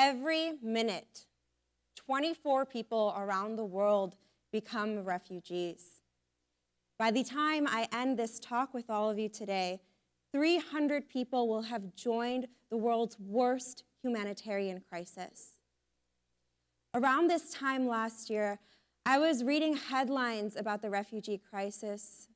every minute, 24 people around the world become refugees. By the time I end this talk with all of you today, 300 people will have joined the world's worst humanitarian crisis. Around this time last year, I was reading headlines about the refugee crisis.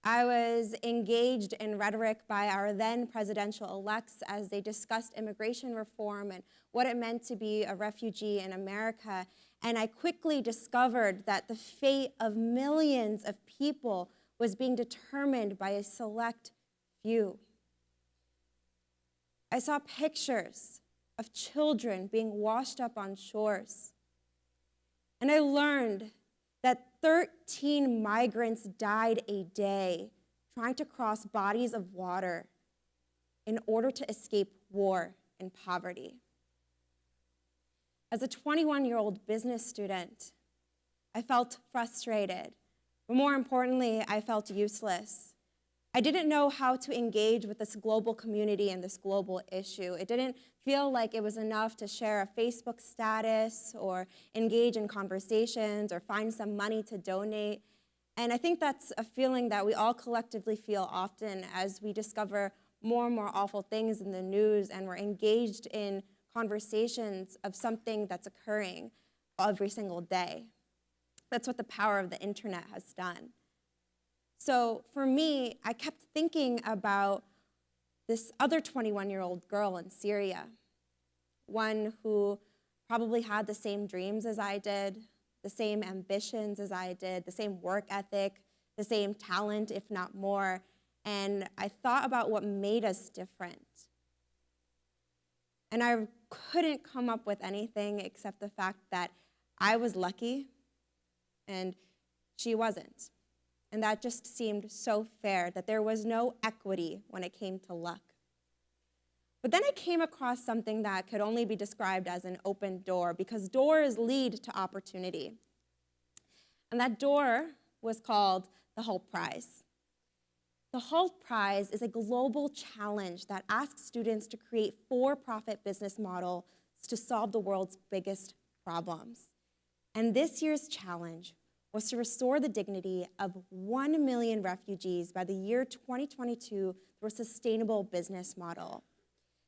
I was engaged in rhetoric by our then presidential elects as they discussed immigration reform and what it meant to be a refugee in America. And I quickly discovered that the fate of millions of people was being determined by a select few. I saw pictures of children being washed up on shores. And I learned that 13 migrants died a day trying to cross bodies of water in order to escape war and poverty. As a 21-year-old business student, I felt frustrated, but more importantly, I felt useless. I didn't know how to engage with this global community and this global issue. It didn't feel like it was enough to share a Facebook status or engage in conversations or find some money to donate. And I think that's a feeling that we all collectively feel often as we discover more and more awful things in the news and we're engaged in conversations of something that's occurring every single day. That's what the power of the internet has done. So for me, I kept thinking about this other 21-year-old girl in Syria, one who probably had the same dreams as I did, the same ambitions as I did, the same work ethic, the same talent, if not more. And I thought about what made us different. And I couldn't come up with anything except the fact that I was lucky and she wasn't. And that just seemed so fair, that there was no equity when it came to luck. But then I came across something that could only be described as an open door, because doors lead to opportunity. And that door was called the Hult Prize. The Hult Prize is a global challenge that asks students to create for-profit business models to solve the world's biggest problems. And this year's challenge was to restore the dignity of 1 million refugees by the year 2022 through a sustainable business model.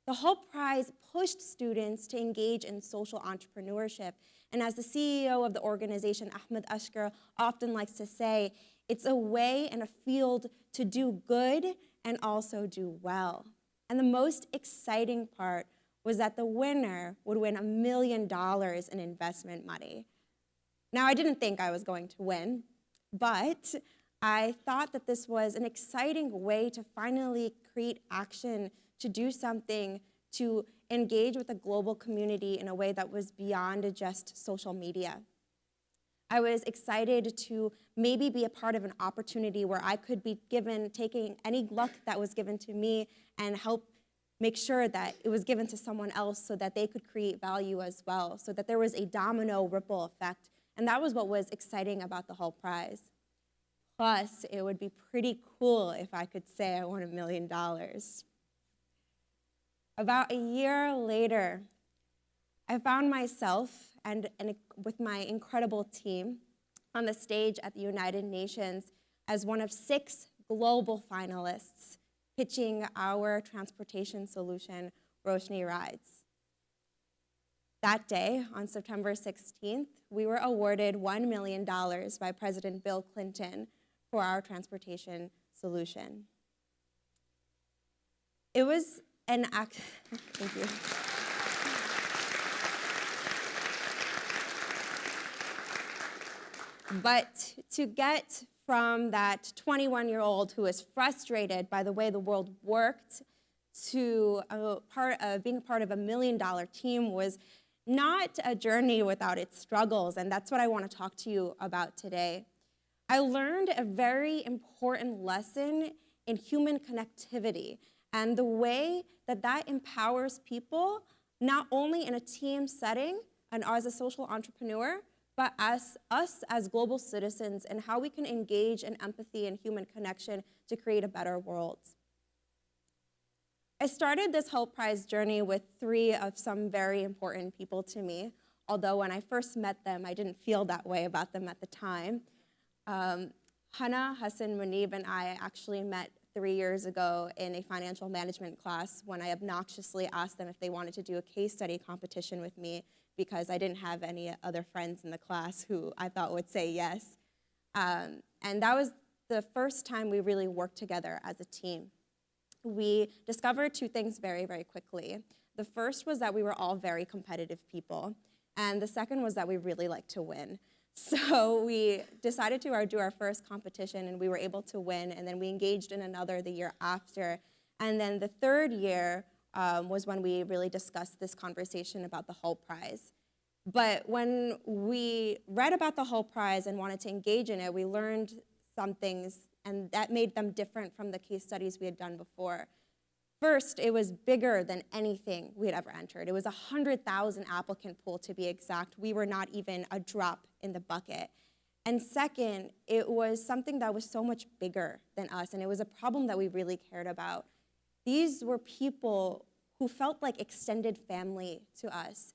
The Hult Prize pushed students to engage in social entrepreneurship, and as the CEO of the organization, Ahmed Ashkar, often likes to say, it's a way and a field to do good and also do well. And the most exciting part was that the winner would win $1 million in investment money. Now, I didn't think I was going to win, but I thought that this was an exciting way to finally create action, to do something, to engage with the global community in a way that was beyond just social media. I was excited to maybe be a part of an opportunity where I could be taking any luck that was given to me and help make sure that it was given to someone else so that they could create value as well, so that there was a domino ripple effect. And that was what was exciting about the Hult Prize. Plus, it would be pretty cool if I could say I won $1 million. About a year later, I found myself and with my incredible team on the stage at the United Nations as one of 6 global finalists pitching our transportation solution, Roshni Rides. That day, on September 16th, we were awarded $1 million by President Bill Clinton for our transportation solution. It was an act, thank you. But to get from that 21-year-old who was frustrated by the way the world worked to being a part of $1 million team was not a journey without its struggles, and that's what I want to talk to you about today. I learned a very important lesson in human connectivity and the way that that empowers people, not only in a team setting and as a social entrepreneur, but as us as global citizens and how we can engage in empathy and human connection to create a better world. I started this Hult Prize journey with 3 of some very important people to me, although when I first met them, I didn't feel that way about them at the time. Hanaa, Hasan, Moneeb, and I actually met 3 years ago in a financial management class when I obnoxiously asked them if they wanted to do a case study competition with me because I didn't have any other friends in the class who I thought would say yes. And that was the first time we really worked together as a team. We discovered 2 things very, very quickly. The first was that we were all very competitive people, and the second was that we really like to win. So we decided to do our first competition, and we were able to win, and then we engaged in another the year after. And then the 3rd year was when we really discussed this conversation about the Hult Prize. But when we read about the Hult Prize and wanted to engage in it, we learned some things, and that made them different from the case studies we had done before. First, it was bigger than anything we had ever entered. It was a 100,000 applicant pool, to be exact. We were not even a drop in the bucket. And second, it was something that was so much bigger than us, and it was a problem that we really cared about. These were people who felt like extended family to us.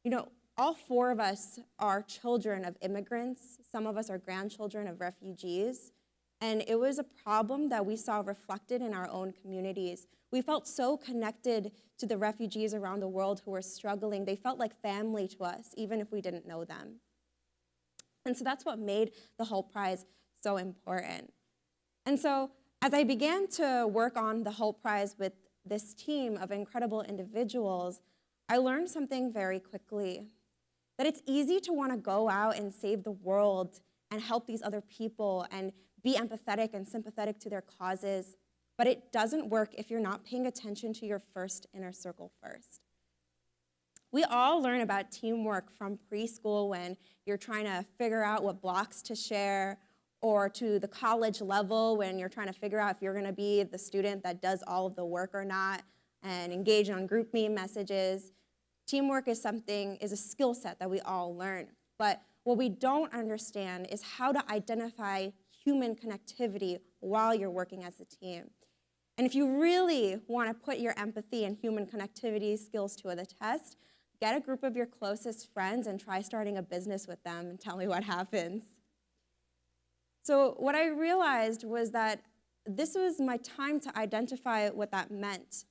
You know, all 4 of us are children of immigrants. Some of us are grandchildren of refugees. And it was a problem that we saw reflected in our own communities. We felt so connected to the refugees around the world who were struggling. They felt like family to us, even if we didn't know them. And so that's what made the Hult Prize so important. And so as I began to work on the Hult Prize with this team of incredible individuals, I learned something very quickly, that it's easy to want to go out and save the world and help these other people and be empathetic and sympathetic to their causes, but it doesn't work if you're not paying attention to your first inner circle first. We all learn about teamwork from preschool when you're trying to figure out what blocks to share, or to the college level when you're trying to figure out if you're going to be the student that does all of the work or not and engage on group me messages. Teamwork is a skill set that we all learn. But what we don't understand is how to identify human connectivity while you're working as a team. And if you really want to put your empathy and human connectivity skills to the test, get a group of your closest friends and try starting a business with them and tell me what happens. So what I realized was that this was my time to identify what that meant.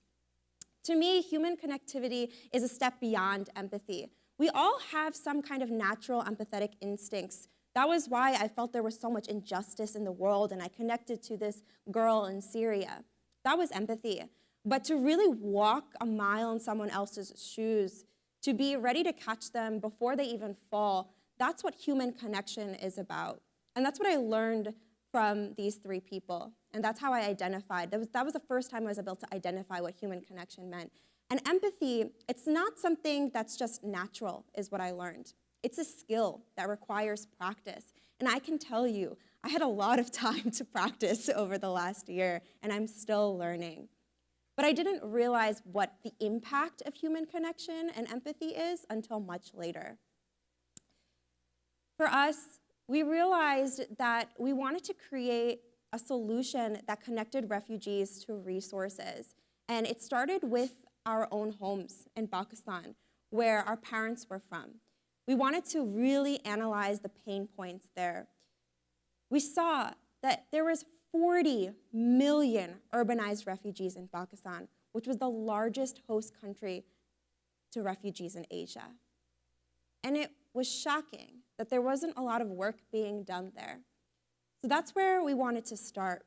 To me, human connectivity is a step beyond empathy. We all have some kind of natural empathetic instincts. That was why I felt there was so much injustice in the world, and I connected to this girl in Syria. That was empathy. But to really walk a mile in someone else's shoes, to be ready to catch them before they even fall, that's what human connection is about. And that's what I learned from these 3 people. And that's how I identified. That was the first time I was able to identify what human connection meant. And empathy, it's not something that's just natural, is what I learned. It's a skill that requires practice. And I can tell you, I had a lot of time to practice over the last year, and I'm still learning. But I didn't realize what the impact of human connection and empathy is until much later. For us, we realized that we wanted to create a solution that connected refugees to resources. And it started with our own homes in Pakistan, where our parents were from. We wanted to really analyze the pain points there. We saw that there was 40 million urbanized refugees in Pakistan, which was the largest host country to refugees in Asia. And it was shocking that there wasn't a lot of work being done there. So that's where we wanted to start.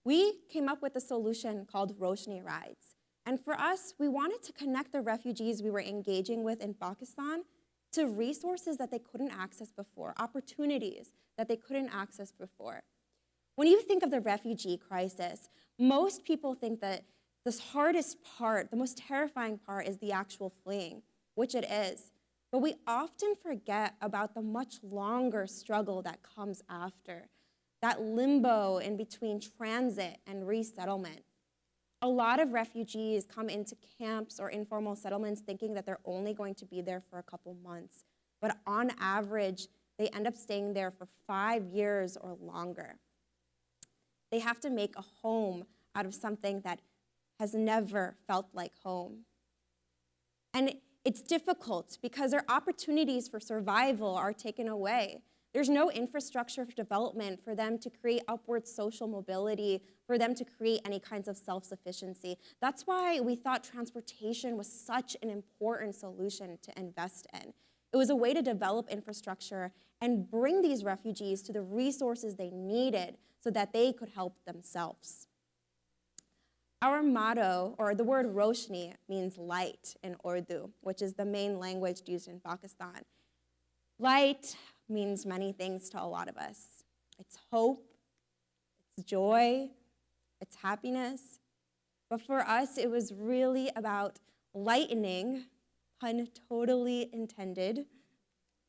We came up with a solution called Roshni Rides. And for us, we wanted to connect the refugees we were engaging with in Pakistan to resources that they couldn't access before, opportunities that they couldn't access before. When you think of the refugee crisis, most people think that the hardest part, the most terrifying part is the actual fleeing, which it is. But we often forget about the much longer struggle that comes after, that limbo in between transit and resettlement. A lot of refugees come into camps or informal settlements thinking that they're only going to be there for a couple months. But on average, they end up staying there for 5 years or longer. They have to make a home out of something that has never felt like home. And it's difficult because their opportunities for survival are taken away. There's no infrastructure for development for them to create upward social mobility, for them to create any kinds of self-sufficiency. That's why we thought transportation was such an important solution to invest in. It was a way to develop infrastructure and bring these refugees to the resources they needed so that they could help themselves. Our motto, or the word Roshni, means light in Urdu, which is the main language used in Pakistan. Light means many things to a lot of us. It's hope, it's joy, it's happiness. But for us, it was really about lightening, pun totally intended,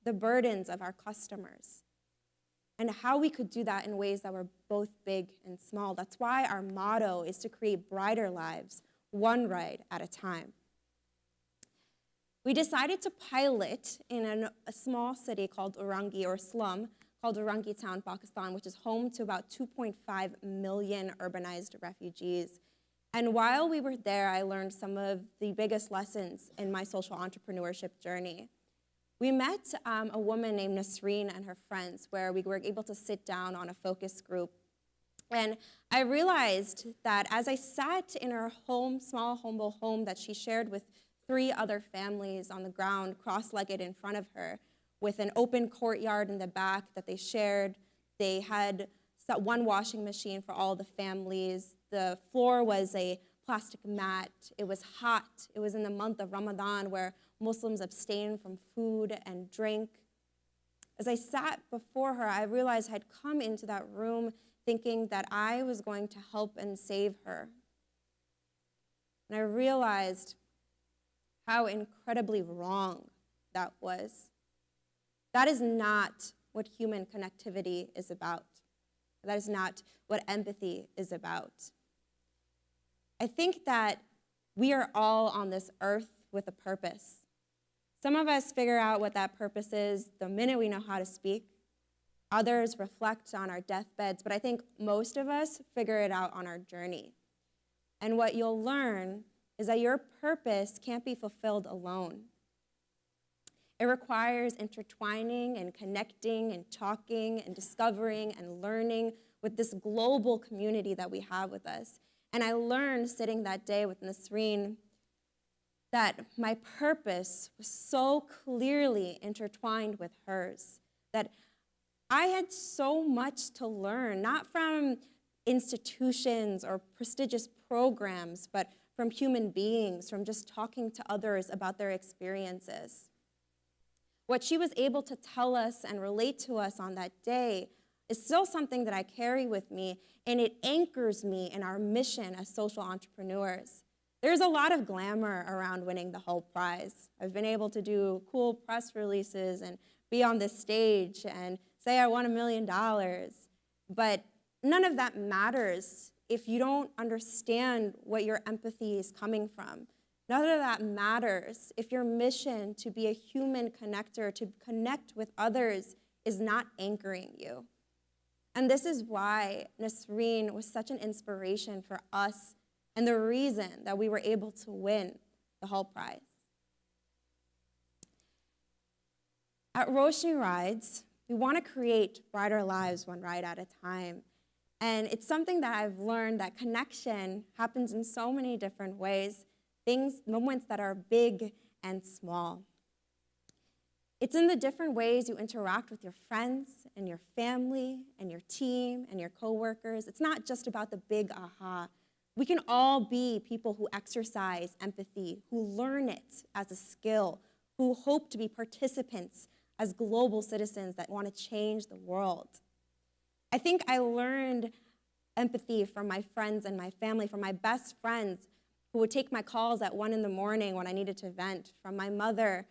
the burdens of our customers, and how we could do that in ways that were both big and small. That's why our motto is to create brighter lives, one ride at a time. We decided to pilot in a small city called Orangi, or slum, called Orangi Town, Pakistan, which is home to about 2.5 million urbanized refugees. And while we were there, I learned some of the biggest lessons in my social entrepreneurship journey. We met a woman named Nasreen and her friends, where we were able to sit down on a focus group. And I realized that as I sat in her home, small, humble home that she shared with 3 other families on the ground, cross-legged in front of her, with an open courtyard in the back that they shared. They had one washing machine for all the families. The floor was a plastic mat. It was hot. It was in the month of Ramadan, where Muslims abstain from food and drink. As I sat before her, I realized I'd come into that room thinking that I was going to help and save her. And I realized how incredibly wrong that was. That is not what human connectivity is about. That is not what empathy is about. I think that we are all on this earth with a purpose. Some of us figure out what that purpose is the minute we know how to speak. Others reflect on our deathbeds, but I think most of us figure it out on our journey. And what you'll learn is that your purpose can't be fulfilled alone. It requires intertwining and connecting and talking and discovering and learning with this global community that we have with us. And I learned sitting that day with Nasreen that my purpose was so clearly intertwined with hers, that I had so much to learn, not from institutions or prestigious programs, but from human beings, from just talking to others about their experiences. What she was able to tell us and relate to us on that day is still something that I carry with me, and it anchors me in our mission as social entrepreneurs. There's a lot of glamour around winning the Hult Prize. I've been able to do cool press releases and be on this stage and say I won $1 million, but none of that matters if you don't understand what your empathy is coming from. None of that matters if your mission to be a human connector, to connect with others, is not anchoring you. And this is why Nasreen was such an inspiration for us and the reason that we were able to win the Hult Prize. At Roshni Rides, we want to create brighter lives one ride at a time. And it's something that I've learned that connection happens in so many different ways, moments that are big and small. It's in the different ways you interact with your friends and your family and your team and your coworkers. It's not just about the big aha. We can all be people who exercise empathy, who learn it as a skill, who hope to be participants as global citizens that want to change the world. I think I learned empathy from my friends and my family, from my best friends who would take my calls at 1 in the morning when I needed to vent, from my mother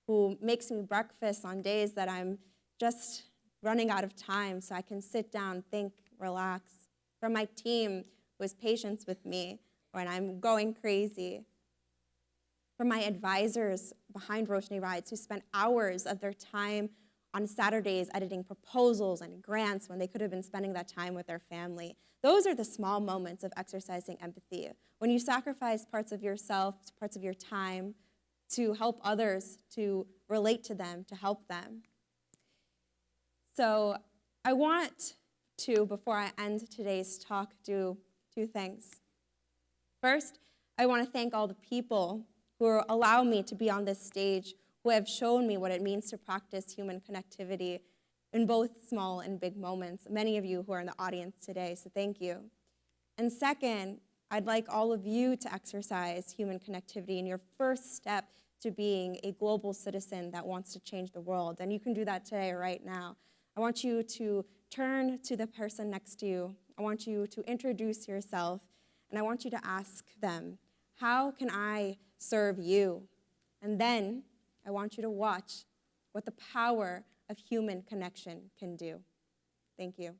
who makes me breakfast on days that I'm just running out of time so I can sit down, think, relax, from my team who has patience with me when I'm going crazy, from my advisors behind Roshni Rides who spent hours of their time on Saturdays editing proposals and grants when they could have been spending that time with their family. Those are the small moments of exercising empathy. When you sacrifice parts of yourself, parts of your time to help others, to relate to them, to help them. So I want to, before I end today's talk, do two things. First, I want to thank all the people who allow me to be on this stage, who have shown me what it means to practice human connectivity in both small and big moments, many of you who are in the audience today, so thank you. And second, I'd like all of you to exercise human connectivity in your first step to being a global citizen that wants to change the world, and you can do that today, right now. I want you to turn to the person next to you. I want you to introduce yourself, and I want you to ask them, how can I serve you? And then I want you to watch what the power of human connection can do. Thank you.